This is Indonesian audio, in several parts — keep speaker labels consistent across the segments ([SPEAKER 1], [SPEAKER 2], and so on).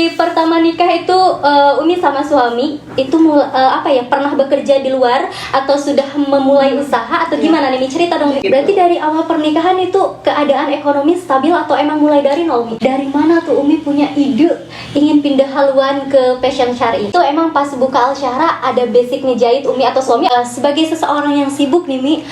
[SPEAKER 1] Dari pertama nikah itu Umi sama suami itu pernah bekerja di luar atau sudah memulai usaha atau gimana nih? Cerita dong. Berarti dari awal pernikahan itu keadaan ekonomi stabil atau emang mulai dari nol Umi? Dari mana tuh Umi punya ide ingin pindah haluan ke fashion syari? Itu emang pas buka Al-Syahra ada basic ngejahit Umi atau suami? Sebagai seseorang yang sibuk nih Mi,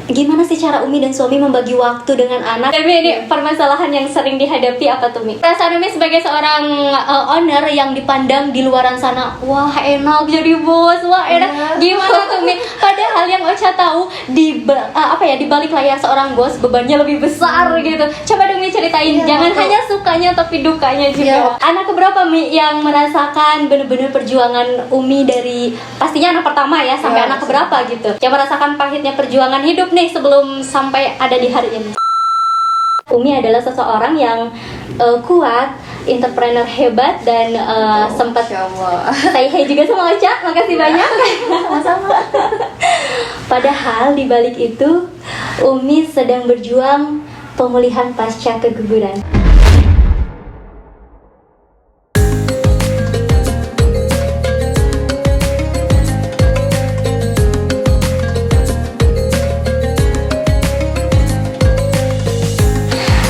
[SPEAKER 1] gimana sih cara Umi dan suami membagi waktu dengan anak? Tapi ini permasalahan yang sering dihadapi apa tuh Mi? Perasaan Umi sebagai seorang owner yang dipandang di luaran sana, wah enak jadi bos, wah enak. Gimana tuh Mi? Padahal yang Ocha tahu di balik layar seorang bos bebannya lebih besar gitu. Coba dong Mi ceritain, jangan hanya sukanya tapi dukanya juga. Anak keberapa Mi yang merasakan bener-bener perjuangan Umi dari pastinya anak pertama ya sampai anak keberapa gitu? Yang merasakan pahitnya perjuangan hidup nih sebelum sampai ada di hari ini. Umi adalah seseorang yang kuat, entrepreneur hebat dan sempat say hey juga sama Ocha, makasih banyak. Sama-sama. Padahal di balik itu Umi sedang berjuang pemulihan pasca keguguran.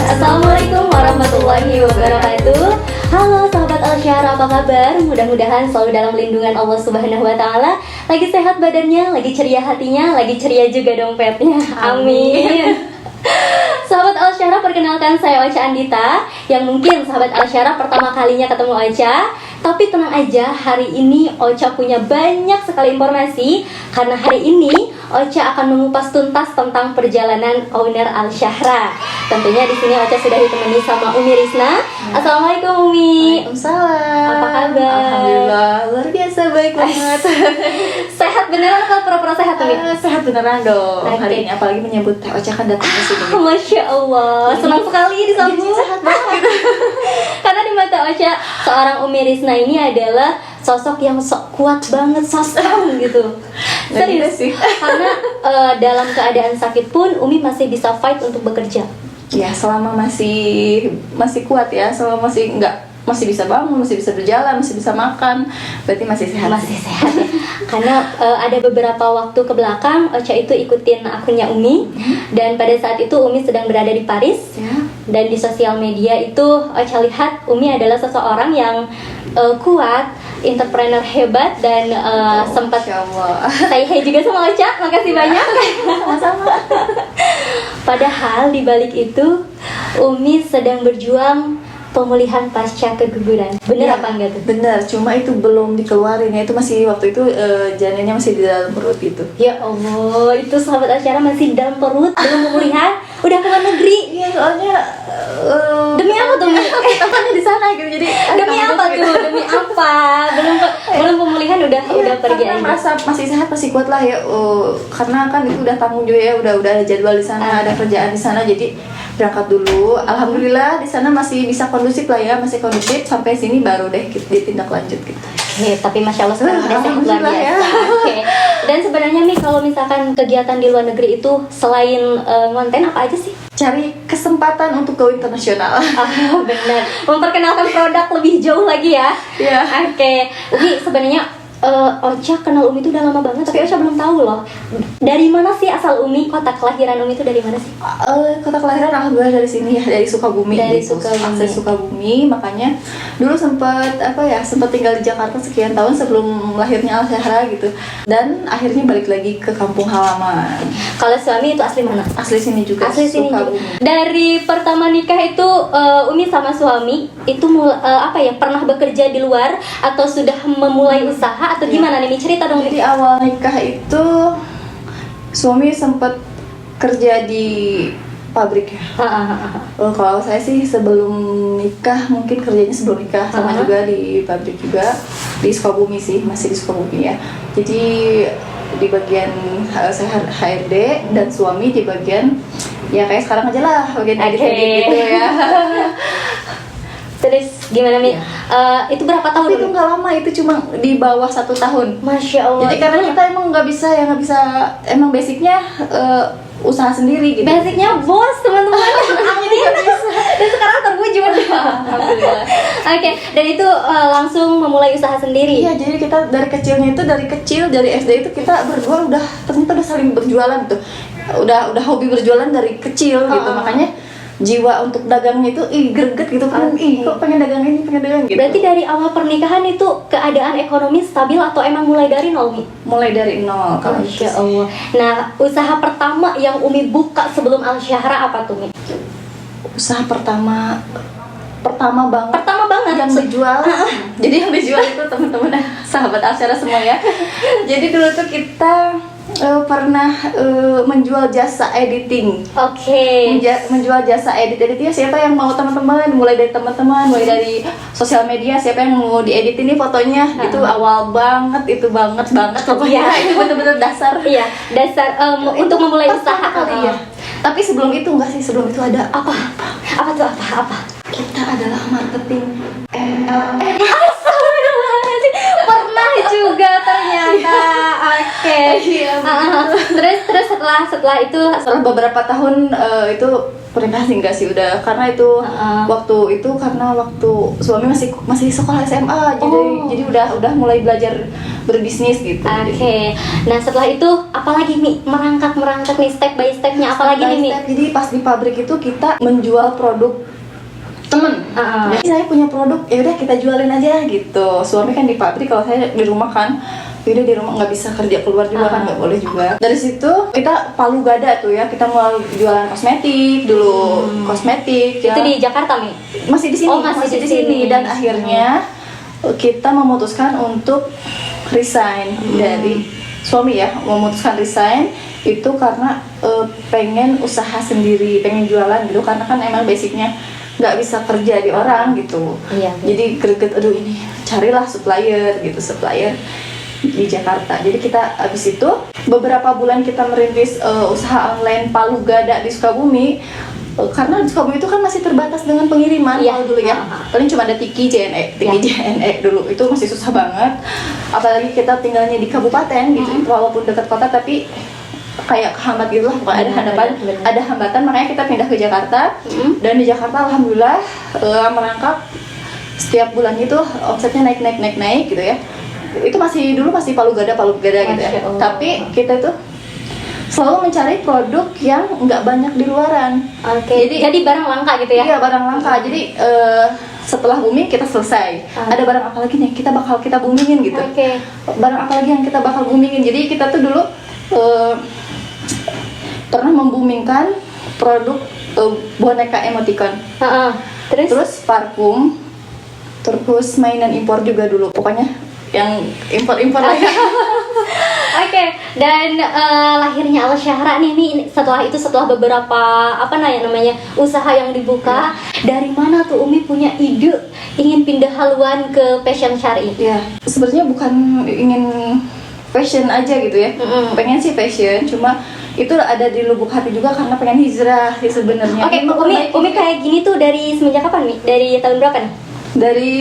[SPEAKER 1] Assalamualaikum warahmatullahi wabarakatuh. Halo sahabat Al-Syahra, apa kabar? Mudah-mudahan selalu dalam lindungan Allah Subhanahu wa Ta'ala. Lagi sehat badannya, lagi ceria hatinya, lagi ceria juga dompetnya. Amin. Sahabat Al-Syahra, perkenalkan saya Ocha Andita. Yang mungkin sahabat Al-Syahra pertama kalinya ketemu Ocha. Tapi tenang aja, hari ini Ocha punya banyak sekali informasi. Karena hari ini Ocha akan mengupas tuntas tentang perjalanan owner Al-Syahra. Tentunya di sini Ocha sudah ditemani sama Umi Risna. Assalamualaikum Umi.
[SPEAKER 2] Waalaikumsalam.
[SPEAKER 1] Apa kabar?
[SPEAKER 2] Alhamdulillah, luar biasa baik banget.
[SPEAKER 1] Sehat beneran atau pura-pura sehat Umi?
[SPEAKER 2] Sehat beneran dong. Hari ini apalagi menyambut Teh Ocha kan datang ke sini.
[SPEAKER 1] Masya Allah, senang sekali disambut.
[SPEAKER 2] Sehat banget.
[SPEAKER 1] Karena di mata Ocha, seorang Umi Risna ini adalah sosok yang kuat banget, strong gitu. Serius sih. Karena dalam keadaan sakit pun Umi masih bisa fight untuk bekerja.
[SPEAKER 2] Ya, selama masih kuat ya, selama masih bisa bangun, masih bisa berjalan, masih bisa makan, berarti masih sehat.
[SPEAKER 1] Masih sehat ya. Karena ada beberapa waktu ke belakang Ocha itu ikutin akunnya Umi, dan pada saat itu Umi sedang berada di Paris. Dan di sosial media itu Ocha lihat Umi adalah seseorang yang kuat, entrepreneur hebat dan sempat say hey juga sama Ocha, makasih banyak.
[SPEAKER 2] Sama-sama.
[SPEAKER 1] Padahal di balik itu Umi sedang berjuang pemulihan pasca keguguran. Bener apa enggak tuh?
[SPEAKER 2] Bener, cuma itu belum dikeluarin ya. Itu masih waktu itu janinnya masih di dalam perut gitu.
[SPEAKER 1] Ya Allah, itu sahabat Al-Syahra masih di dalam perut, belum pemulihan, udah ke luar negeri.
[SPEAKER 2] Iya, soalnya
[SPEAKER 1] demi apa tuh?
[SPEAKER 2] Tangannya di sana gitu. Jadi
[SPEAKER 1] demi apa tuh? Demi apa? Belum pemulihan udah pergi aja.
[SPEAKER 2] Merasa masih sehat, masih kuat lah ya. Karena kan itu udah tanggung jawab ya, udah ada jadwal di sana, ada kerjaan di sana, jadi berangkat dulu. Alhamdulillah di sana masih bisa kondusif lah ya, masih kondusif sampai sini baru deh ditindak lanjut gitu.
[SPEAKER 1] Oke, tapi masya Allah sekarang udah sehat luar biasa.
[SPEAKER 2] Ya.
[SPEAKER 1] Oke. Dan sebenarnya nih kalau misalkan kegiatan di luar negeri itu selain ngonten apa aja sih?
[SPEAKER 2] Cari kesempatan untuk go internasional.
[SPEAKER 1] Oh, benar. Memperkenalkan produk lebih jauh lagi ya.
[SPEAKER 2] Iya.
[SPEAKER 1] Oke. Umi sebenarnya Ocha kenal Umi itu udah lama banget, tapi Ocha belum tahu loh. Dari mana sih asal Umi? Kota kelahiran Umi itu dari mana sih?
[SPEAKER 2] Kota kelahiran alhamdulillah dari sini ya, dari Sukabumi.
[SPEAKER 1] Dari
[SPEAKER 2] gitu.
[SPEAKER 1] Sukabumi.
[SPEAKER 2] Akses Sukabumi, makanya dulu sempat tinggal di Jakarta sekian tahun sebelum lahirnya Al-Syahra gitu. Dan akhirnya balik lagi ke kampung halaman.
[SPEAKER 1] Kalau suami itu asli mana?
[SPEAKER 2] Asli sini juga.
[SPEAKER 1] Asli sini
[SPEAKER 2] Sukabumi.
[SPEAKER 1] juga. Dari pertama nikah itu Umi sama suami itu pernah bekerja di luar atau sudah memulai usaha atau gimana nih? Cerita dong.
[SPEAKER 2] Jadi awal nikah itu suami sempat kerja di pabrik ya. Kalau saya sih sebelum nikah, mungkin kerjanya sebelum nikah sama juga di pabrik juga di Sukabumi sih, masih di Sukabumi ya. Jadi di bagian saya HRD dan suami di bagian ya kayak sekarang aja lah, bagian edit gitu ya.
[SPEAKER 1] Terus gimana Mi? Itu berapa tahun?
[SPEAKER 2] Itu nggak lama, itu cuma di bawah 1 tahun.
[SPEAKER 1] Masya Allah.
[SPEAKER 2] Jadi karena kita emang nggak bisa, emang basicnya usaha sendiri gitu.
[SPEAKER 1] Basicnya bos teman-teman. Amin. Dan sekarang terwujud.
[SPEAKER 2] Alhamdulillah.
[SPEAKER 1] Oke, dan itu langsung memulai usaha sendiri.
[SPEAKER 2] Iya, jadi kita dari kecil dari SD itu kita berdua ternyata udah saling berjualan tuh. Udah hobi berjualan dari kecil gitu. Makanya jiwa untuk dagangnya itu greget gitu kan. Kok pengen dagang ini, pengen dagang gitu.
[SPEAKER 1] Berarti dari awal pernikahan itu keadaan ekonomi stabil atau emang mulai dari nol, Mi?
[SPEAKER 2] Mulai dari nol kalau gitu.
[SPEAKER 1] Masya Allah. Nah, usaha pertama yang Umi buka sebelum Al-Syahra apa tuh, Mi?
[SPEAKER 2] Usaha pertama banget.
[SPEAKER 1] Pertama banget
[SPEAKER 2] Yang dijual. Jadi yang dijual itu teman-teman sahabat Asyara semua ya. Jadi dulu tuh kita pernah menjual jasa editing.
[SPEAKER 1] Oke.
[SPEAKER 2] Menjual jasa editnya siapa yang mau teman-teman, mulai dari sosial media, siapa yang mau diedit ini fotonya. Itu awal banget pokoknya. Itu bener-bener dasar.
[SPEAKER 1] Iya, dasar untuk memulai usaha
[SPEAKER 2] kali ya. Tapi sebelum itu enggak sih, sebelum itu ada
[SPEAKER 1] apa tuh?
[SPEAKER 2] Kita adalah marketing
[SPEAKER 1] pernah juga ternyata. Oke. Terus setelah itu
[SPEAKER 2] setelah beberapa tahun itu pernikahan sih enggak sih udah, karena itu waktu suami masih sekolah SMA, jadi udah mulai belajar berbisnis gitu.
[SPEAKER 1] Oke. Nah, setelah itu apalagi Mi? Merangkak nih step by stepnya apalagi nih Mi?
[SPEAKER 2] Jadi pas di pabrik itu kita menjual produk temen. Jadi saya punya produk, ya udah kita jualin aja gitu. Suami kan di pabrik, kalau saya di rumah kan. Yaudah di rumah nggak bisa kerja keluar juga kan, nggak boleh juga. Dari situ kita palu gada tuh ya, kita mulai jualan kosmetik dulu. Kosmetik ya.
[SPEAKER 1] Itu di Jakarta Mi?
[SPEAKER 2] Masih di sini.
[SPEAKER 1] Masih di sini.
[SPEAKER 2] Dan akhirnya kita memutuskan untuk resign dari suami ya, memutuskan resign itu karena pengen usaha sendiri, pengen jualan gitu, karena kan emang basicnya nggak bisa kerja di orang gitu.
[SPEAKER 1] Iya.
[SPEAKER 2] Jadi greget, aduh ini carilah supplier di Jakarta. Jadi kita abis itu beberapa bulan kita merintis usaha online palu gada di Sukabumi. Karena di Sukabumi itu kan masih terbatas dengan pengiriman kalau dulu ya. Paling cuma ada Tiki JNE dulu. Itu masih susah banget. Apalagi kita tinggalnya di kabupaten gitu. Walaupun dekat kota tapi kayak kehambat gitu lah. Ada hambatan, makanya kita pindah ke Jakarta. Dan di Jakarta alhamdulillah merangkak setiap bulan itu omsetnya naik gitu ya. Itu dulu masih palu gada gitu ya. Tapi kita tuh selalu mencari produk yang nggak banyak di luaran.
[SPEAKER 1] Oke. Jadi barang langka gitu ya?
[SPEAKER 2] Iya, barang langka. Jadi setelah booming kita selesai. Ada barang apa lagi nih kita boomingin gitu. Barang apa lagi yang kita bakal boomingin. Jadi kita tuh dulu pernah memboomingkan produk boneka emoticon. Terus parfum, terus mainan impor juga dulu. Pokoknya yang impor lah ya.
[SPEAKER 1] Oke. Dan lahirnya Al-Syahra nih setelah beberapa usaha yang dibuka. Dari mana tuh Umi punya ide ingin pindah haluan ke fashion syar'i?
[SPEAKER 2] Ya, sebenarnya bukan ingin fashion aja gitu ya. Pengen sih fashion, cuma itu ada di lubuk hati juga karena pengen hijrah sih sebenarnya.
[SPEAKER 1] Oke, Umi kayak gini tuh dari semenjak kapan nih? Dari tahun berapa nih?
[SPEAKER 2] Dari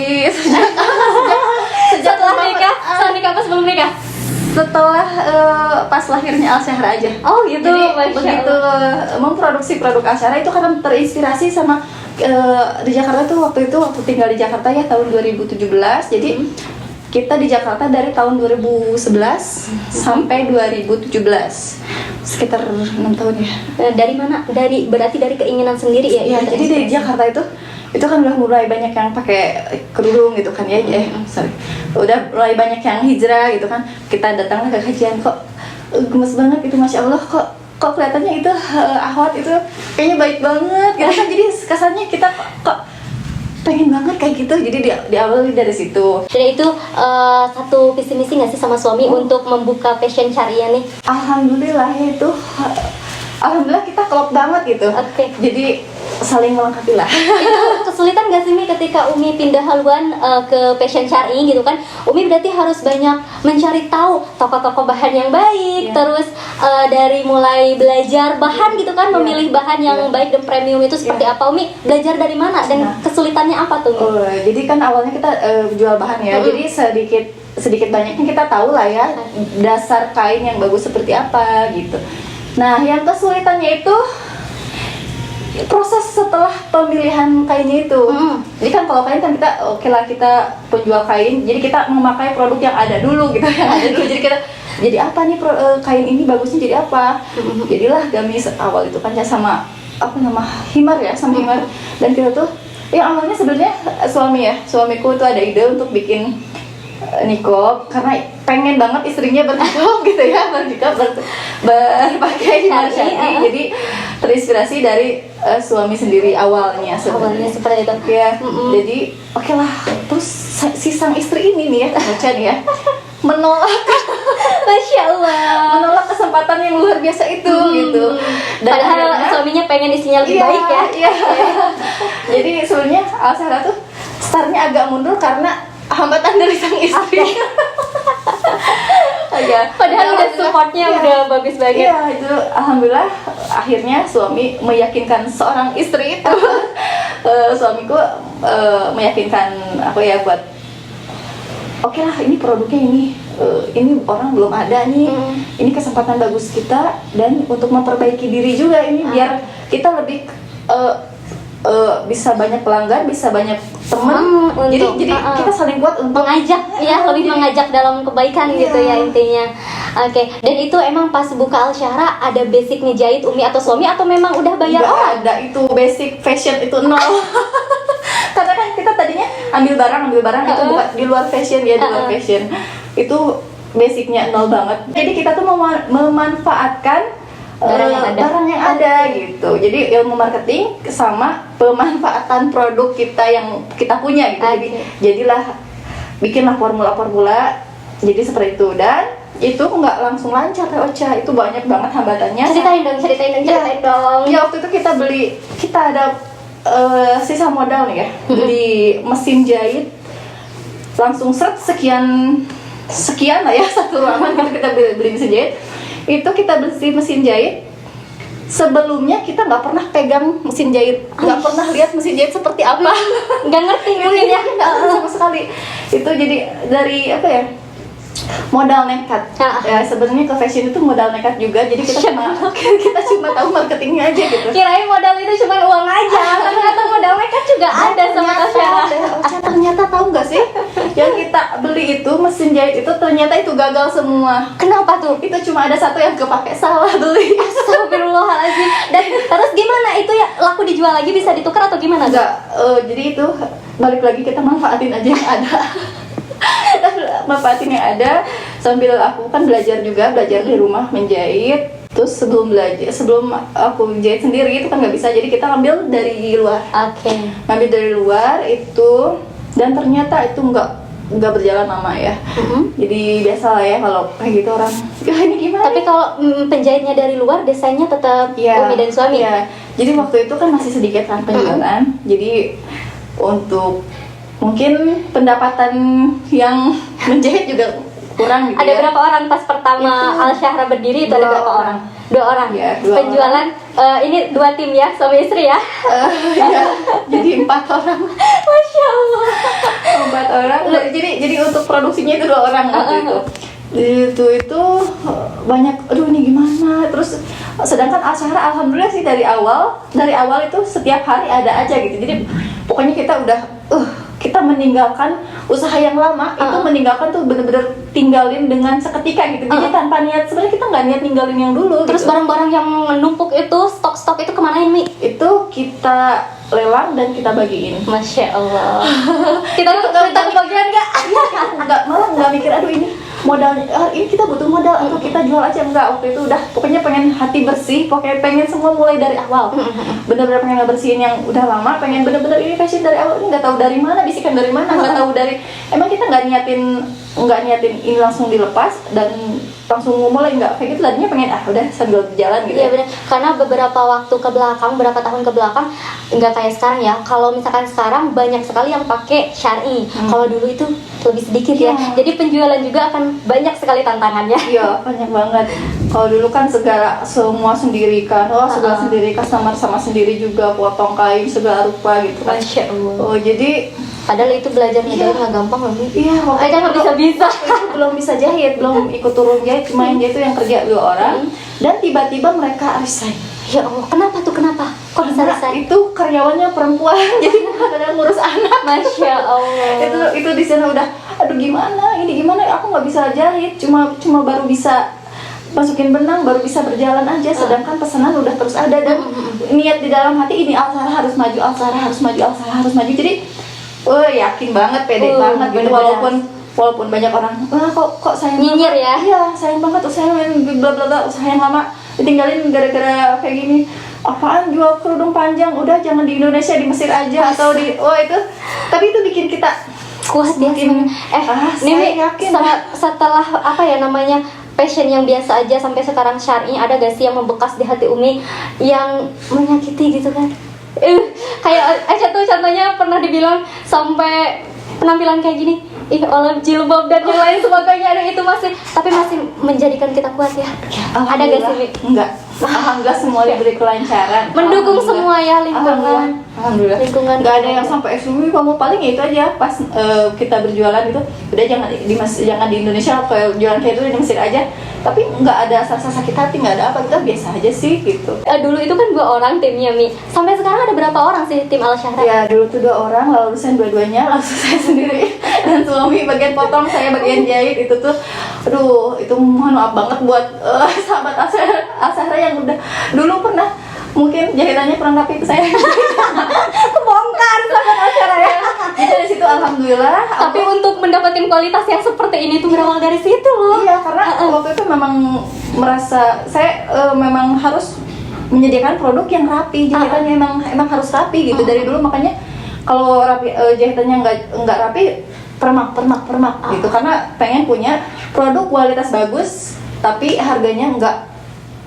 [SPEAKER 1] setelah nikah apa sebelum nikah?
[SPEAKER 2] Setelah pas lahirnya Al-Syahra aja.
[SPEAKER 1] Oh gitu.
[SPEAKER 2] Jadi begitu memproduksi produk Al-Syahra itu karena terinspirasi sama di Jakarta tuh waktu tinggal di Jakarta ya tahun 2017. Jadi kita di Jakarta dari tahun 2011 sampai 2017, sekitar 6 tahun ya.
[SPEAKER 1] Dari mana? Berarti dari keinginan sendiri ya?
[SPEAKER 2] Iya, jadi di Jakarta itu kan udah mulai banyak yang pakai kerudung gitu kan ya. Udah mulai banyak yang hijrah gitu kan. Kita datanglah ke kajian, kok gemes banget itu, Masya Allah, kok kelihatannya itu ahwat itu kayaknya baik banget gitu kan. Jadi kesannya kita kok pengen banget kayak gitu, jadi diawali dari situ.
[SPEAKER 1] Jadi itu satu visi misi nggak sih sama suami untuk membuka fashion syariah nih?
[SPEAKER 2] Alhamdulillah kita klop banget gitu. Jadi saling melengkapi lah.
[SPEAKER 1] Itu kesulitan gak sih Mi ketika Umi pindah haluan ke fashion syar'i gitu kan? Umi berarti harus banyak mencari tahu toko-toko bahan yang baik, terus dari mulai belajar bahan gitu kan, memilih bahan yang baik dan premium itu seperti apa. Umi belajar dari mana dan kesulitannya apa tuh?
[SPEAKER 2] Jadi kan awalnya kita jual bahan ya, jadi sedikit banyaknya kita tahu lah ya dasar kain yang bagus seperti apa gitu. Nah, yang kesulitannya itu proses setelah pemilihan kainnya itu. Jadi kan kalau kain kan kita oke lah, kita penjual kain, jadi kita memakai produk yang ada dulu gitu, yang ada dulu. Jadi kita jadi apa nih kain ini bagusnya jadi apa? Jadilah gamis awal itu kan ya sama apa nama himar ya, sama himar. Dan kita tuh yang awalnya sebenarnya suamiku tuh ada ide untuk bikin nikob karena pengen banget istrinya bernikob gitu ya, berpakai himar syar'i. Jadi terinspirasi dari suami sendiri awalnya
[SPEAKER 1] seperti itu
[SPEAKER 2] ya. Jadi oke lah, terus si sang istri ini nih ya, Ocha nih ya, menolak
[SPEAKER 1] Masya Allah,
[SPEAKER 2] menolak kesempatan yang luar biasa itu gitu. Dan
[SPEAKER 1] padahal
[SPEAKER 2] akhirnya,
[SPEAKER 1] suaminya pengen istrinya lebih baik ya.
[SPEAKER 2] Iya. Jadi sebenarnya Al-Sahra tuh startnya agak mundur karena hambatan dari sang istri. Ya,
[SPEAKER 1] Padahal udah supportnya udah bagus banget.
[SPEAKER 2] Iya, itu alhamdulillah akhirnya suami meyakinkan seorang istri itu. Suamiku meyakinkan aku ya buat oke lah, ini produknya ini orang belum ada nih, ini kesempatan bagus kita, dan untuk memperbaiki diri juga ini biar kita lebih bisa banyak pelanggan, bisa banyak teman. Jadi kita saling kuat untuk
[SPEAKER 1] mengajak ya, lebih mengajak dalam kebaikan gitu ya intinya. Oke. Dan itu emang pas buka Al-Syahra ada basic ngejahit Umi atau suami, atau memang udah bayar
[SPEAKER 2] nggak
[SPEAKER 1] orang?
[SPEAKER 2] ada, itu basic fashion itu nol. Karena kan kita tadinya ambil barang itu bukan di luar fashion ya, di luar fashion itu basicnya nol banget. Jadi kita tuh memanfaatkan barang yang ada gitu. Jadi ilmu marketing sama pemanfaatan produk kita yang kita punya gitu. Jadi jadilah bikinlah formula jadi seperti itu. Dan itu nggak langsung lancar ya Ocha, itu banyak banget hambatannya.
[SPEAKER 1] Ceritain dong.
[SPEAKER 2] Ya waktu itu kita ada sisa modal nih ya, beli mesin jahit langsung sekian lah ya, satu ruangan kita beli mesin jahit. Itu kita beli mesin jahit, sebelumnya kita nggak pernah pegang mesin jahit, nggak pernah lihat mesin jahit seperti apa,
[SPEAKER 1] nggak ngerti mungkin ya,
[SPEAKER 2] nggak sama sekali. Itu jadi dari apa ya, modal nekat. Ya sebenarnya ke fashion itu modal nekat juga. Jadi kita cuma tahu marketingnya aja gitu.
[SPEAKER 1] Kirain modal itu cuma uang aja, ternyata modal nekat juga ada sama Al-Syahra.
[SPEAKER 2] Ternyata tahu nggak sih, yang kita beli itu mesin jahit itu ternyata itu gagal semua.
[SPEAKER 1] Kenapa tuh?
[SPEAKER 2] Itu cuma ada satu yang kepake, salah beli.
[SPEAKER 1] Astagfirullahaladzim. Dan terus gimana itu ya, laku dijual lagi, bisa ditukar atau gimana?
[SPEAKER 2] Enggak, jadi itu balik lagi kita manfaatin aja yang ada. Manfaatin yang ada sambil aku kan belajar di rumah menjahit. Terus sebelum aku jahit sendiri itu kan nggak bisa, jadi kita ngambil dari luar. Ngambil dari luar itu, dan ternyata itu nggak berjalan lama ya. Jadi biasa lah ya kalau kayak gitu orang, ini gimana?
[SPEAKER 1] Tapi kalau penjahitnya dari luar, desainnya tetap Umi dan suami.
[SPEAKER 2] Iya. Jadi waktu itu kan masih sedikit kan penjualan. Jadi untuk mungkin pendapatan yang menjahit juga kurang gitu.
[SPEAKER 1] Ada berapa orang pas pertama Al-Syahra berdiri itu? Ada berapa orang? 2 orang.
[SPEAKER 2] Ya, 2
[SPEAKER 1] penjualan
[SPEAKER 2] orang.
[SPEAKER 1] Ini 2 tim ya, suami istri ya.
[SPEAKER 2] Ya, jadi 4 orang.
[SPEAKER 1] Masya Allah.
[SPEAKER 2] 4 orang. Jadi untuk produksinya itu 2 orang waktu itu. Itu banyak, aduh ini gimana. Terus sedangkan Al-Syahra alhamdulillah sih dari awal itu setiap hari ada aja gitu. Jadi pokoknya kita udah kita meninggalkan usaha yang lama, itu meninggalkan tuh bener-bener tinggalin dengan seketika gitu. Jadi tanpa niat, sebenarnya kita nggak niat ninggalin yang dulu.
[SPEAKER 1] Terus
[SPEAKER 2] gitu.
[SPEAKER 1] Barang-barang yang menumpuk itu, stok-stok itu kemanain, Mi?
[SPEAKER 2] Itu kita lelang dan kita bagiin.
[SPEAKER 1] Masya Allah. Kita kebagian nggak?
[SPEAKER 2] Malah nggak mikir aduh ini modal, ini kita butuh modal atau kita jual aja, enggak. Waktu itu udah pokoknya pengen hati bersih, pokoknya pengen semua mulai dari awal. Bener-bener pengen ngebersihin yang udah lama, pengen bener-bener ini fashion dari awal. Ini nggak tahu dari mana, bisikan dari mana, nggak tahu dari, emang kita nggak niatin ini langsung dilepas dan langsung mulai, nggak kayak gitu. Tadinya pengen udah sambil berjalan gitu.
[SPEAKER 1] Iya benar, karena beberapa waktu ke belakang, beberapa tahun ke belakang nggak kayak sekarang ya. Kalau misalkan sekarang banyak sekali yang pakai syar'i. Kalau dulu itu lebih sedikit ya. Jadi penjualan juga akan banyak sekali tantangannya.
[SPEAKER 2] Iya, banyak banget. Kalau dulu kan semua sendiri kan. Segala sendiri, customer sama sendiri juga, potong kain segala rupa gitu kan.
[SPEAKER 1] Masya Allah.
[SPEAKER 2] Jadi
[SPEAKER 1] padahal itu belajarnya jahit nggak gampang loh.
[SPEAKER 2] Iya,
[SPEAKER 1] aja nggak bisa.
[SPEAKER 2] Belum bisa jahit, belum ikut turun jahit, cuma yang jahit itu yang kerja 2 orang. Dan tiba-tiba mereka resign.
[SPEAKER 1] Ya Allah, kenapa tuh? Kenapa? Kok bisa
[SPEAKER 2] karena itu karyawannya perempuan jadi kadang ngurus anak.
[SPEAKER 1] Masya Allah.
[SPEAKER 2] Itu di sana udah aduh gimana aku nggak bisa jahit, cuma baru bisa masukin benang, baru bisa berjalan aja, sedangkan pesanan udah terus ada dan niat di dalam hati ini Alsara harus maju, Alsara harus maju, Alsara harus maju. Jadi yakin banget, pede banget gitu, walaupun banyak orang kok sayang
[SPEAKER 1] nyinyir
[SPEAKER 2] banget.
[SPEAKER 1] ya.
[SPEAKER 2] Iya, sayang banget usaha bla bla bla, usaha yang lama ditinggalin gara-gara kayak gini. Apaan jual kerudung panjang, udah jangan di Indonesia, di Mesir aja atau di itu. Tapi itu bikin kita
[SPEAKER 1] kuat ya
[SPEAKER 2] semakin,
[SPEAKER 1] Nimi
[SPEAKER 2] yakin
[SPEAKER 1] setelah apa ya namanya passion yang biasa aja sampai sekarang syar'i, ada gak sih yang membekas di hati Umi yang menyakiti gitu kan? Kayak Aisyah tuh contohnya pernah dibilang sampai penampilan kayak gini, oleh jilbab dan yang lain sebagainya, ada itu masih menjadikan kita kuat ya. Ada gak sih Mi?
[SPEAKER 2] Enggak. Alhamdulillah semua diberi kelancaran.
[SPEAKER 1] Mendukung semua ya lingkungan.
[SPEAKER 2] Alhamdulillah.
[SPEAKER 1] Lingkungan.
[SPEAKER 2] Nggak ada yang sampai kamu paling itu aja pas kita berjualan itu udah jangan di Indonesia kayak jualan kayak itu di Mesir aja. Tapi nggak ada rasa sakit hati, nggak ada apa, kita biasa aja sih gitu.
[SPEAKER 1] Dulu itu kan 2 orang timnya Mi. Sampai sekarang ada berapa orang sih tim Al-Syahra?
[SPEAKER 2] Ya dulu tuh 2 orang, lalu lulusan dua-duanya, langsung saya sendiri dan suami bagian potong, saya bagian jahit. Itu tuh aduh, itu mohon maaf banget buat sahabat Al-Syahra yang udah dulu pernah mungkin jahitannya kurang rapi, itu saya kebongkar sahabat Al-Syahra ya. Jadi dari situ alhamdulillah.
[SPEAKER 1] Tapi untuk mendapatkan kualitas yang seperti ini tuh berawal dari situ loh.
[SPEAKER 2] Iya, karena waktu itu memang merasa saya memang harus menyediakan produk yang rapi, jahitannya emang harus rapi gitu dari dulu. Makanya kalau rapi jahitannya nggak rapi, permak gitu, karena pengen punya produk kualitas bagus tapi harganya nggak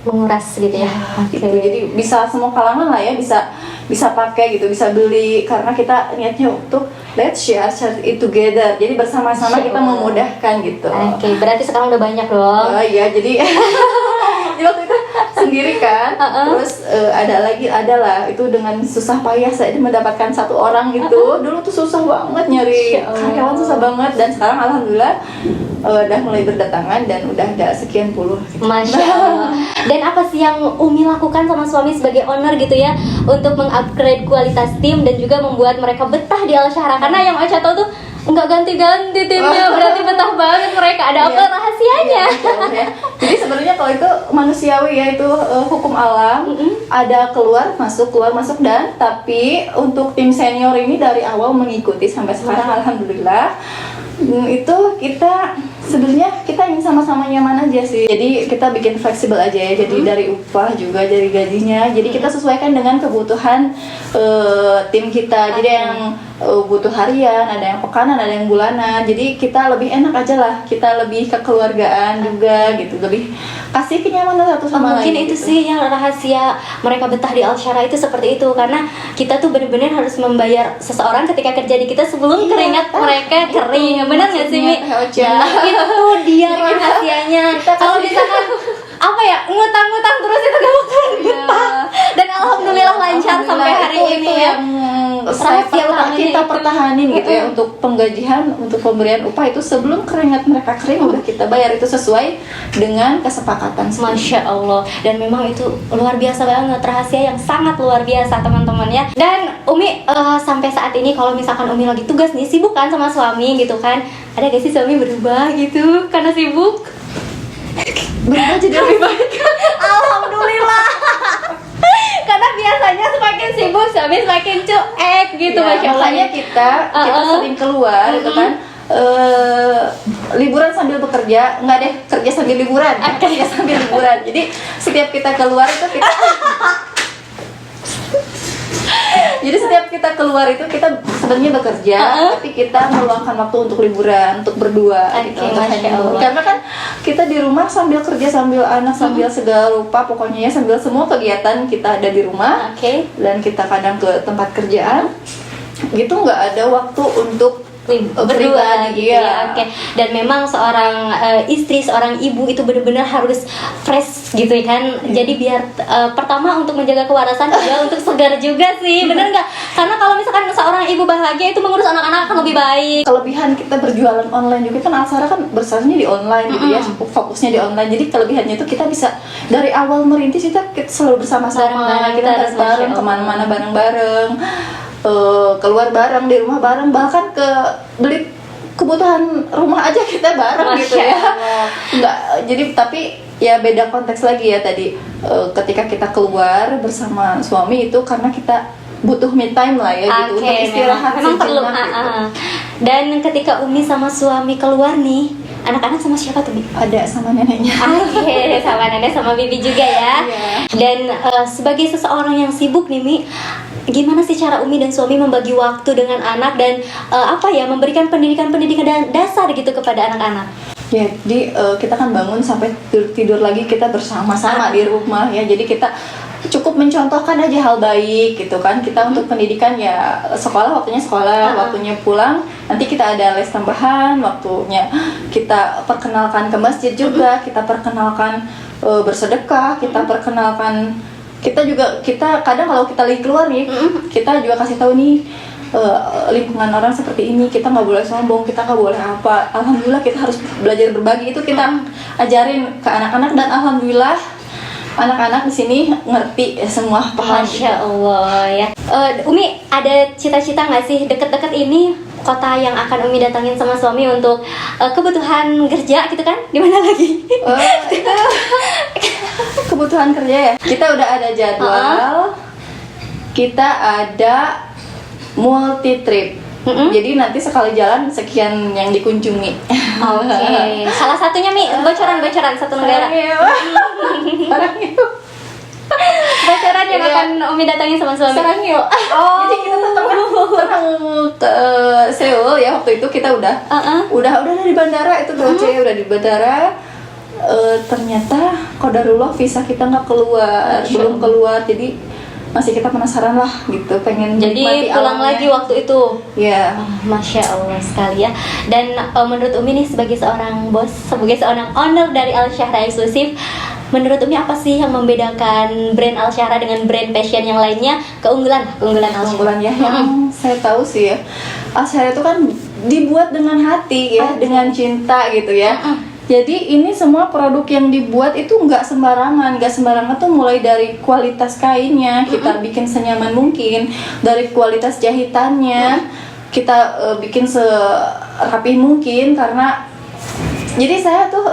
[SPEAKER 1] menguras gitu ya.
[SPEAKER 2] Gitu. Jadi bisa semua kalangan lah ya bisa pakai gitu, bisa beli, karena kita niatnya untuk let's share it together. Jadi bersama-sama kita memudahkan gitu.
[SPEAKER 1] Oke, berarti sekarang udah banyak dong.
[SPEAKER 2] Oh iya, jadi waktu itu sendiri kan. Terus adalah itu dengan susah payah saya mendapatkan 1 orang gitu. Dulu tuh susah banget nyari karyawan, susah banget, dan sekarang alhamdulillah udah mulai berdatangan dan udah ada sekian puluh gitu.
[SPEAKER 1] Masya Allah. Dan apa sih yang Umi lakukan sama suami sebagai owner gitu ya untuk mengupgrade kualitas tim dan juga membuat mereka betah di Al-Syahra? Karena yang Aisyah tahu tuh nggak ganti-ganti timnya, berarti betah banget mereka. Ada apa rahasianya?
[SPEAKER 2] Iya. Jadi sebenarnya kalau itu manusiawi ya, itu hukum alam. Ada keluar masuk dan tapi untuk tim senior ini dari awal mengikuti sampai sekarang alhamdulillah. Itu kita sebenarnya kita ingin sama-sama nyaman aja sih. Jadi kita bikin fleksibel aja ya. Jadi dari upah juga dari gajinya. Jadi kita sesuaikan dengan kebutuhan tim kita. Jadi yang butuh harian, ada yang pekanan, ada yang bulanan. Jadi kita lebih enak aja lah. Kita lebih kekeluargaan juga gitu. Lebih kasih kenyamanan satu sama lain.
[SPEAKER 1] Mungkin itu
[SPEAKER 2] gitu.
[SPEAKER 1] sih yang rahasia mereka betah di Al-Syahra itu seperti itu, karena kita tuh benar-benar harus membayar seseorang ketika kerja di kita sebelum keringat mereka kering. Benar nggak sih Mi? Nah, itu dia rahasianya. Kalau misalkan apa ya, ngutang-ngutang terus itu gak bakalan betah. Dan alhamdulillah lancar sampai hari ini ya.
[SPEAKER 2] Kita pertahanin gitu ya, untuk penggajian, untuk pemberian upah itu sebelum keringat mereka kering udah kita bayar, itu sesuai dengan kesepakatan.
[SPEAKER 1] Masya Allah. Dan memang itu luar biasa banget, rahasia yang sangat luar biasa teman-teman ya. Dan Umi sampai saat ini kalau misalkan Umi lagi tugas nih, sibuk kan sama suami gitu kan, ada gak sih suami berubah gitu karena sibuk?
[SPEAKER 2] Berubah jadi lebih baik.
[SPEAKER 1] Alhamdulillah. Karena biasanya semakin sibuk suami semakin cuek gitu,
[SPEAKER 2] Ya,
[SPEAKER 1] Masya Allah.
[SPEAKER 2] makanya kita sering keluar gitu kan. Liburan sambil bekerja, enggak deh, kerja sambil liburan. Kerja sambil liburan. Jadi setiap kita keluar itu kita Jadi setiap kita keluar itu kita sebenarnya bekerja, tapi kita meluangkan waktu untuk liburan, untuk berdua gitu. Karena kan kita di rumah sambil kerja, sambil anak, sambil segala rupa, pokoknya ya sambil semua kegiatan kita ada di rumah. Dan kita kadang ke tempat kerjaan gitu, nggak ada waktu untuk
[SPEAKER 1] berdua gitu
[SPEAKER 2] iya.
[SPEAKER 1] ya. Oke. Dan memang seorang istri, seorang ibu itu benar-benar harus fresh gitu kan. Jadi biar pertama untuk menjaga kewarasan juga untuk segar juga sih. Bener nggak? Karena kalau misalkan seorang ibu bahagia itu mengurus anak-anak akan lebih baik.
[SPEAKER 2] Kelebihan kita berjualan online juga kan Alsara kan bersarangnya di online gitu ya, fokusnya di online. Jadi kelebihannya itu kita bisa dari awal merintis kita selalu bersama-sama,
[SPEAKER 1] Bareng-bareng,
[SPEAKER 2] kita
[SPEAKER 1] terus,
[SPEAKER 2] bareng
[SPEAKER 1] Masya
[SPEAKER 2] kemana-mana bareng-bareng, keluar bareng di rumah bareng, bahkan ke beli kebutuhan rumah aja kita bareng gitu ya. Enggak, jadi tapi ya beda konteks lagi ya tadi, ketika kita keluar bersama suami itu karena kita butuh me time lah ya gitu, untuk istirahat
[SPEAKER 1] memang perlu.
[SPEAKER 2] sejenak gitu.
[SPEAKER 1] Dan ketika Umi sama suami keluar nih, anak-anak sama siapa tuh, Bi?
[SPEAKER 2] Ada sama neneknya.
[SPEAKER 1] Oke, sama nenek sama bibi juga ya.
[SPEAKER 2] Iya.
[SPEAKER 1] Dan sebagai seseorang yang sibuk nih, Mi, gimana sih cara Umi dan suami membagi waktu dengan anak dan memberikan pendidikan dasar gitu kepada anak-anak?
[SPEAKER 2] Ya, jadi kita kan bangun sampai tidur lagi kita bersama-sama di rumah ya. Jadi kita cukup mencontohkan aja hal baik gitu kan. Kita untuk pendidikan ya waktunya sekolah, waktunya pulang. Nanti kita ada les tambahan, waktunya kita perkenalkan ke masjid juga, kita perkenalkan bersedekah, kita perkenalkan kita kadang kalau kita lagi keluar nih, kita juga kasih tahu nih lingkungan orang seperti ini, kita nggak boleh sombong, kita nggak boleh apa. Alhamdulillah kita harus belajar berbagi, itu kita ajarin ke anak-anak dan alhamdulillah anak-anak di sini ngerti semua, paham.
[SPEAKER 1] Masya Allah ya. Umi ada cita-cita nggak sih deket-deket ini kota yang akan Umi datangin sama suami untuk kebutuhan kerja gitu kan? Di mana lagi?
[SPEAKER 2] Itu kebutuhan kerja ya. Kita udah ada jadwal. Kita ada multi trip. Jadi nanti sekali jalan sekian yang dikunjungi.
[SPEAKER 1] Oke. Salah satunya Mi, bocoran satu negara. Bocoran yang akan Umi datangin sama suami.
[SPEAKER 2] Sarangyo. Jadi kita tuh pernah ke Seoul ya, waktu itu kita udah di bandara itu udah di bandara. Ternyata qadarullah visa kita nggak keluar, belum keluar, jadi masih kita penasaran lah gitu, pengen
[SPEAKER 1] jadi pulang
[SPEAKER 2] alamnya
[SPEAKER 1] lagi waktu itu.
[SPEAKER 2] Ya.
[SPEAKER 1] Masya Allah sekali ya. Dan menurut Umi nih sebagai seorang bos, sebagai seorang owner dari Al-Syahra Eksklusif, menurut Umi apa sih yang membedakan brand Al-Syahra dengan brand fashion yang lainnya? Keunggulan Al-Syahra.
[SPEAKER 2] Keunggulan ya, yang saya tahu sih ya, Al-Syahra itu kan dibuat dengan hati ya, dengan cinta gitu ya. Jadi ini semua produk yang dibuat itu nggak sembarangan tuh, mulai dari kualitas kainnya kita bikin senyaman mungkin, dari kualitas jahitannya kita bikin serapi mungkin, karena jadi saya tuh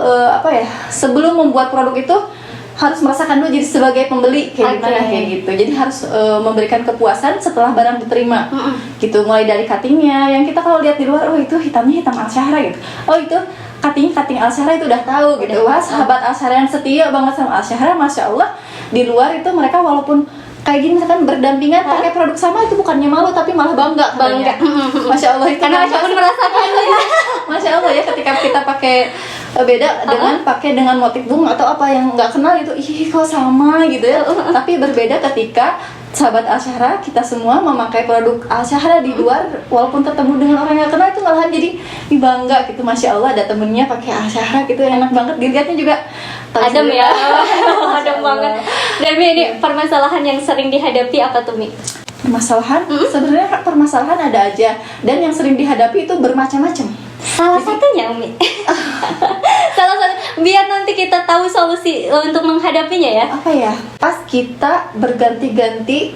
[SPEAKER 2] sebelum membuat produk itu harus merasakan dulu jadi sebagai pembeli kayak gimana kayak gitu. Jadi harus memberikan kepuasan setelah barang diterima. Gitu, mulai dari cuttingnya yang kita kalau lihat di luar, oh itu hitamnya hitam Al-Syahra gitu. Oh itu cutting Al-Syahra itu udah tahu gitu. Wah, sahabat Al-Syahra yang setia banget sama Al-Syahra, Masya Allah. Di luar itu mereka walaupun kayak gini misalkan berdampingan pakai produk sama, itu bukannya malu tapi malah bangga. Masya Allah, itu
[SPEAKER 1] karena Masya Allah merasakan ya.
[SPEAKER 2] Masya Allah ya, ketika kita pakai beda dengan pakai dengan motif bunga atau apa yang nggak kenal itu, ih kok sama gitu ya. Tapi berbeda ketika sahabat Al-Syahra kita semua memakai produk Al-Syahra di luar, walaupun ketemu dengan orang yang kenal itu malahan jadi bangga gitu. Masya Allah, ada temennya pakai Al-Syahra gitu, enak banget dilihatnya juga
[SPEAKER 1] adem ya. Adem banget. Dan Mi, ini permasalahan yang sering dihadapi apa tuh, Mi?
[SPEAKER 2] Permasalahan? Sebenarnya permasalahan ada aja, dan yang sering dihadapi itu bermacam-macam.
[SPEAKER 1] Salah satunya, Umi. Salah satu, biar nanti kita tahu solusi untuk menghadapinya ya.
[SPEAKER 2] Apa ya? Pas kita berganti-ganti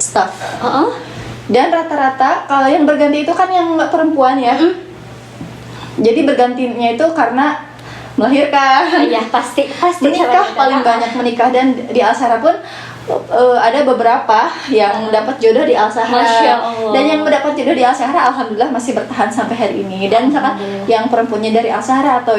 [SPEAKER 2] staff. Dan rata-rata kalau yang berganti itu kan yang perempuan ya. Jadi bergantinya itu karena melahirkan.
[SPEAKER 1] Iya, pasti
[SPEAKER 2] menikah, paling banyak menikah. Dan di Al-Syahra pun ada beberapa yang dapat jodoh di Al-Syahra, dan yang mendapat jodoh di Al-Syahra alhamdulillah masih bertahan sampai hari ini. Dan misalkan yang perempuannya dari Al-Syahra atau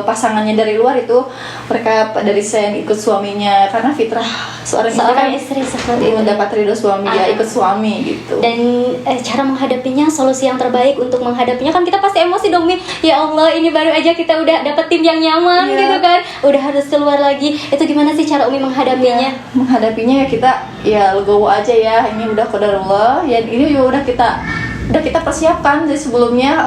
[SPEAKER 2] pasangannya dari luar itu, mereka dari saya yang ikut suaminya, karena fitrah seorang
[SPEAKER 1] istri seperti itu
[SPEAKER 2] mendapat ridho suami, ya ikut suami gitu.
[SPEAKER 1] Dan cara menghadapinya, solusi yang terbaik untuk menghadapinya, kan kita pasti emosi dong, Mi. Ya Allah, ini baru aja kita udah dapet tim yang nyaman gitu kan, udah harus keluar lagi. Itu gimana sih cara Umi menghadapinya?
[SPEAKER 2] Menghadapinya ya kita ya legowo aja ya, ini udah qadarullah ya, ini juga udah kita udah kita persiapkan dari sebelumnya,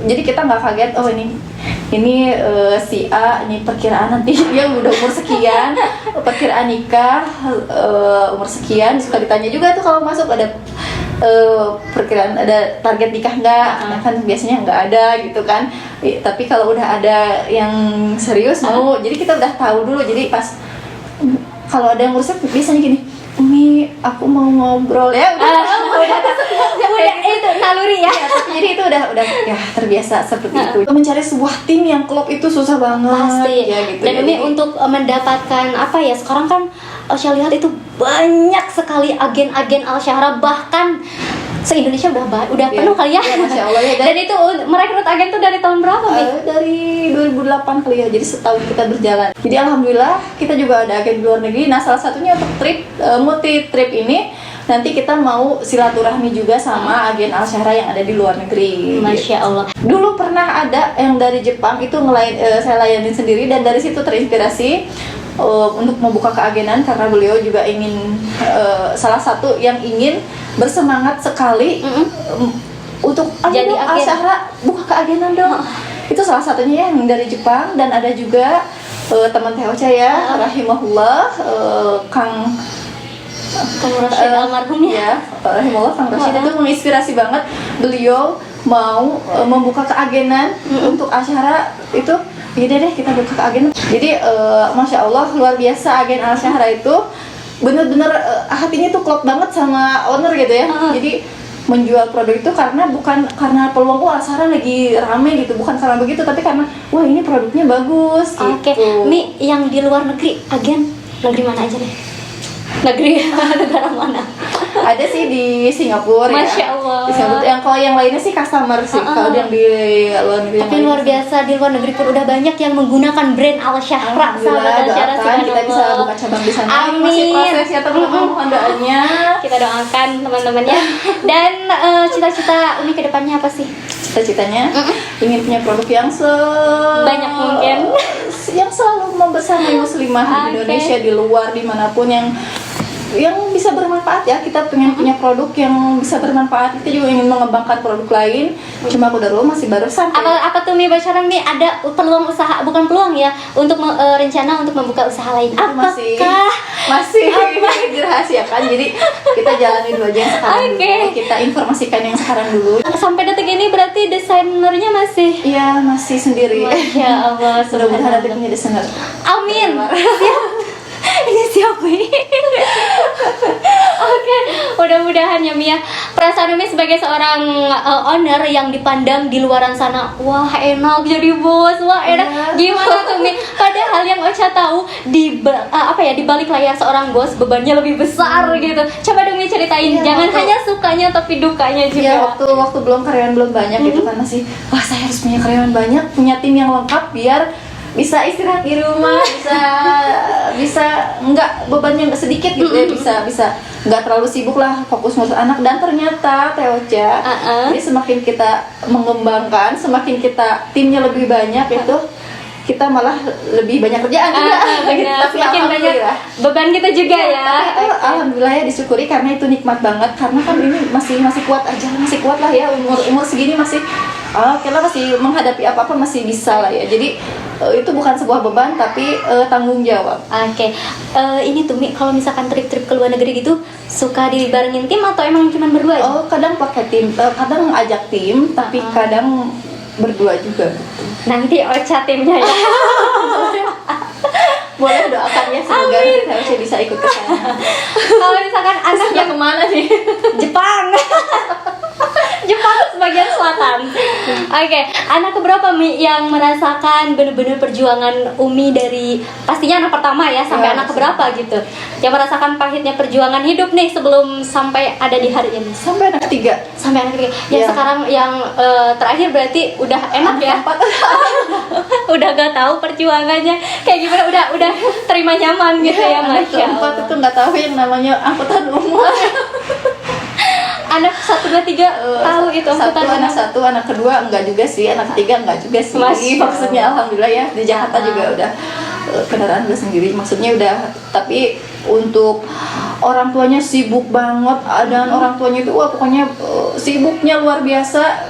[SPEAKER 2] jadi kita nggak kaget oh ini si A ini perkiraan nanti dia udah umur sekian, perkiraan nikah umur sekian, suka ditanya juga tuh kalau masuk ada perkiraan ada target nikah nggak, kan biasanya nggak ada gitu kan. Tapi kalau udah ada yang serius mau, jadi kita udah tahu dulu. Jadi pas kalau ada yang ngurusnya biasanya gini, Umi aku mau ngobrol ya
[SPEAKER 1] udah itu naluri ya.
[SPEAKER 2] Jadi itu udah ya terbiasa seperti itu. Mencari sebuah tim yang klop itu susah banget.
[SPEAKER 1] Pasti.
[SPEAKER 2] Ya, gitu.
[SPEAKER 1] Dan Umi untuk mendapatkan apa ya, sekarang kan saya lihat itu banyak sekali agen-agen Al-Syahra, bahkan se-Indonesia udah penuh kali ya.
[SPEAKER 2] Masya Allah ya.
[SPEAKER 1] Dan itu merekrut agen tuh dari tahun berapa, Mi?
[SPEAKER 2] Dari 2008 kali ya, jadi setahun kita berjalan. Jadi alhamdulillah kita juga ada agen di luar negeri. Nah salah satunya untuk trip, multi trip ini nanti kita mau silaturahmi juga sama agen Al-Syahra yang ada di luar negeri.
[SPEAKER 1] Masya Allah.
[SPEAKER 2] Dulu pernah ada yang dari Jepang itu saya layanin sendiri, dan dari situ terinspirasi untuk membuka keagenan karena beliau juga ingin salah satu yang ingin bersemangat sekali untuk
[SPEAKER 1] jadi agen.
[SPEAKER 2] Al-Syahra buka keagenan dong. Itu salah satunya yang dari Jepang. Dan ada juga teman TOC ya, rahimahullah, Kang
[SPEAKER 1] Rashid almarhum ya.
[SPEAKER 2] Rahimahullah Kang Rashid itu menginspirasi banget. Beliau mau membuka keagenan untuk Al-Syahra itu. Yaudah deh kita buka keagenan. Jadi Masya Allah luar biasa agen Al-Syahra itu bener-bener hatinya tuh klop banget sama owner gitu ya. Jadi menjual produk itu bukan karena peluang Al-Syahra lagi rame gitu, bukan karena begitu, tapi karena wah ini produknya bagus gitu.
[SPEAKER 1] Oke. Mi, yang di luar negeri agen negeri mana aja deh? Negara mana?
[SPEAKER 2] Ada sih di Singapura.
[SPEAKER 1] Masya Allah.
[SPEAKER 2] Di Singapura. Yang kalau yang lainnya sih customer sih. Kalau yang di luar negeri.
[SPEAKER 1] Tapi luar biasa, di luar negeri pun udah banyak yang menggunakan brand Al-Syahra. Sahabat Al-Syahra,
[SPEAKER 2] kita bisa buka cabang di sana.
[SPEAKER 1] Amin.
[SPEAKER 2] Masih proses ya teman-teman, mohon doanya.
[SPEAKER 1] Kita doakan teman-teman ya. Dan cita-cita Umi kedepannya apa sih?
[SPEAKER 2] Cita-citanya ingin punya produk yang
[SPEAKER 1] banyak mungkin,
[SPEAKER 2] yang selalu membersamai muslimah di Indonesia, di luar, dimanapun yang bisa bermanfaat ya. Kita pengen punya produk yang bisa bermanfaat. Kita juga ingin mengembangkan produk lain. Cuma aku dulu masih baru sampai.
[SPEAKER 1] Apa tuh Mi Basyaran, Mi ada peluang usaha, bukan peluang ya, untuk rencana untuk membuka usaha lain? Apakah
[SPEAKER 2] masih dirahasiakan. Jadi kita jalani dulu aja yang sekarang dulu. Kita informasikan yang sekarang dulu.
[SPEAKER 1] Sampai detik ini berarti desainernya masih?
[SPEAKER 2] Iya, masih sendiri.
[SPEAKER 1] Masya Allah.
[SPEAKER 2] Mudah-mudahan nanti punya desainer.
[SPEAKER 1] Amin. Ini siapa ini? Oke, mudah-mudahan ya Mia. Perasaan Umi sebagai seorang owner yang dipandang di luaran sana, wah enak jadi bos, wah enak. Gimana tuh Mi? Padahal yang Ocha tahu di balik layar seorang bos bebannya lebih besar gitu. Coba dong Mi ceritain, jangan hanya sukanya tapi dukanya juga.
[SPEAKER 2] Ya, waktu belum karyawan belum banyak gitu kan, masih wah saya harus punya karyawan banyak, punya tim yang lengkap biar bisa istirahat di rumah, bisa nggak bebannya nggak sedikit gitu ya, bisa nggak terlalu sibuk lah, fokus ngurus anak. Dan ternyata Teocha, jadi semakin kita mengembangkan, semakin kita timnya lebih banyak itu kita malah lebih banyak kerjaan juga.
[SPEAKER 1] Tapi semakin banyak beban kita juga ya.
[SPEAKER 2] Tapi itu alhamdulillah ya disyukuri, karena itu nikmat banget. Karena kan ini masih kuat aja, masih kuat lah ya, umur segini masih oke lah, masih menghadapi apa-apa masih bisa lah ya. Jadi itu bukan sebuah beban tapi tanggung jawab.
[SPEAKER 1] Oke. Ini tuh Mi, kalau misalkan trip-trip ke luar negeri gitu suka dibarengin tim atau emang cuma berdua aja?
[SPEAKER 2] Kadang pakai tim, kadang ajak tim, tapi kadang berdua juga.
[SPEAKER 1] Nanti Ocha timnya ya.
[SPEAKER 2] Boleh doakan ya, semoga saya bisa ikut ke sana.
[SPEAKER 1] Kalau misalkan anak yang
[SPEAKER 2] kemana nih?
[SPEAKER 1] Jepang. Jepang sebagian selatan. Oke, anak keberapa Mi yang merasakan benar-benar perjuangan Umi dari pastinya anak pertama ya sampai anak keberapa gitu, yang merasakan pahitnya perjuangan hidup nih sebelum sampai ada di hari ini?
[SPEAKER 2] Sampai anak ketiga.
[SPEAKER 1] Sampai anak ketiga. Yang sekarang yang terakhir berarti udah enak ya. Udah gak tahu perjuangannya kayak gimana, udah terima nyaman gitu ya, Masya Allah.
[SPEAKER 2] Keempat itu nggak tahu yang namanya angkutan umum.
[SPEAKER 1] Anak 1, 2, 3 tahu itu angkutan umum.
[SPEAKER 2] Anak 1, anak kedua enggak juga sih, anak 3 enggak juga sih. Maksudnya alhamdulillah ya, di Jakarta juga udah kendaraan udah sendiri, maksudnya udah. Tapi untuk orang tuanya sibuk banget, dan orang tuanya itu wah pokoknya sibuknya luar biasa,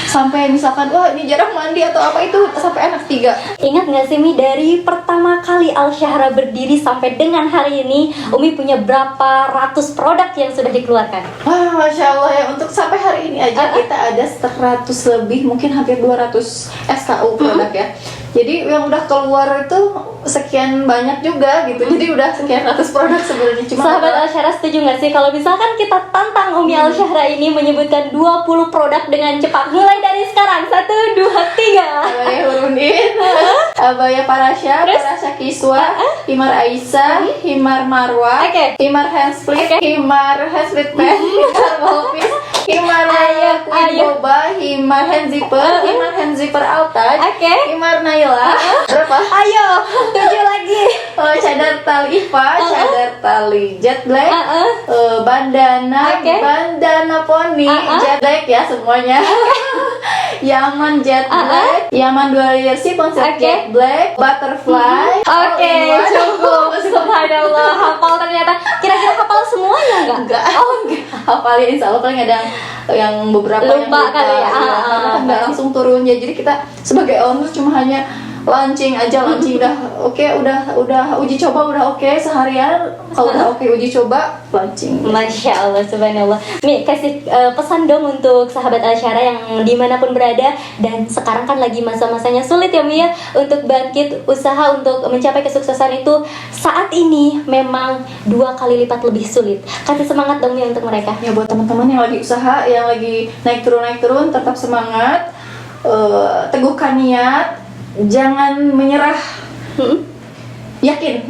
[SPEAKER 2] sampai misalkan wah ini jarang mandi atau apa, itu sampai anak 3.
[SPEAKER 1] Ingat nggak sih Mi, dari pertama kali Al Syahra berdiri sampai dengan hari ini, Umi punya berapa ratus produk yang sudah dikeluarkan?
[SPEAKER 2] Wah, Masya Allah ya, untuk sampai hari ini aja kita ada 100 lebih, mungkin hampir 200 SKU produk ya. Jadi yang udah keluar itu sekian banyak juga gitu. Jadi udah sekian ratus produk sebenarnya. Cuma
[SPEAKER 1] Sahabat Al Syahra setuju nggak sih kalau misalkan kita tantang Umi Al Syahra ini menyebutkan 20 produk dengan cepat, mulai dari sekarang? 1, 2, 3.
[SPEAKER 2] abaya Hurundin, abaya Parasya, Parasya Kiswa, himar Aisyah, himar Marwa, himar handsplit, himar handsplit pen, himar Wolfis, himar Queen Boba, himar hand zipper Altaj, himar Naila. Berapa?
[SPEAKER 1] Ayo, 7 lagi.
[SPEAKER 2] Cadar tali Iva, cadar tali jet black, bandana poni jet black ya semuanya. Yaman jet black, Yaman 2 layer sih konsep jet black, butterfly.
[SPEAKER 1] Cukup. Subhanallah, hafal ternyata. Kira-kira hafal semuanya enggak?
[SPEAKER 2] Enggak. Hafalin, insya Allah paling ada yang beberapa yang lupa
[SPEAKER 1] kali ya.
[SPEAKER 2] Karena kan nggak langsung turun ya. Jadi kita sebagai owner cuma hanya launching udah oke, udah uji coba udah oke seharian, kalau udah oke uji coba launching.
[SPEAKER 1] Masya Allah, subhanallah. Mi, kasih pesan dong untuk sahabat Al Syahra yang dimanapun berada, dan sekarang kan lagi masa-masanya sulit ya Mi ya, untuk bangkit usaha untuk mencapai kesuksesan itu saat ini memang 2 kali lipat lebih sulit. Kasih semangat dong Mi untuk mereka.
[SPEAKER 2] Ya buat teman-teman yang lagi usaha, yang lagi naik turun tetap semangat, teguhkan niat, jangan menyerah. Yakin.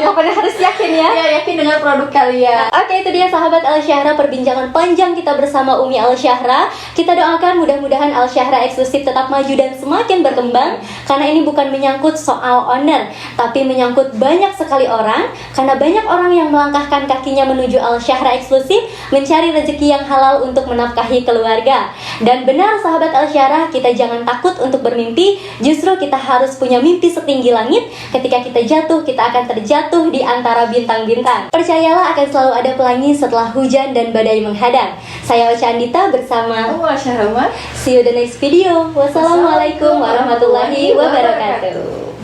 [SPEAKER 1] Pokoknya harus yakin ya.
[SPEAKER 2] Ya, yakin dengan produk kalian.
[SPEAKER 1] Oke, itu dia sahabat Al Syahra, perbincangan panjang kita bersama Umi Al Syahra. Kita doakan mudah-mudahan Al Syahra eksklusif tetap maju dan semakin berkembang, karena ini bukan menyangkut soal owner, tapi menyangkut banyak sekali orang, karena banyak orang yang melangkahkan kakinya menuju Al Syahra eksklusif, mencari rezeki yang halal untuk menafkahi keluarga. Dan benar sahabat Al Syahra, kita jangan takut untuk bermimpi, justru kita harus punya mimpi setinggi langit. Ketika kita jatuh, kita akan terjatuh di antara bintang-bintang. Percayalah, akan selalu ada pelangi setelah hujan dan badai menghadang. Saya Ocha Andita bersama
[SPEAKER 2] Masya Allah.
[SPEAKER 1] See you the next video. Wassalamualaikum warahmatullahi wabarakatuh.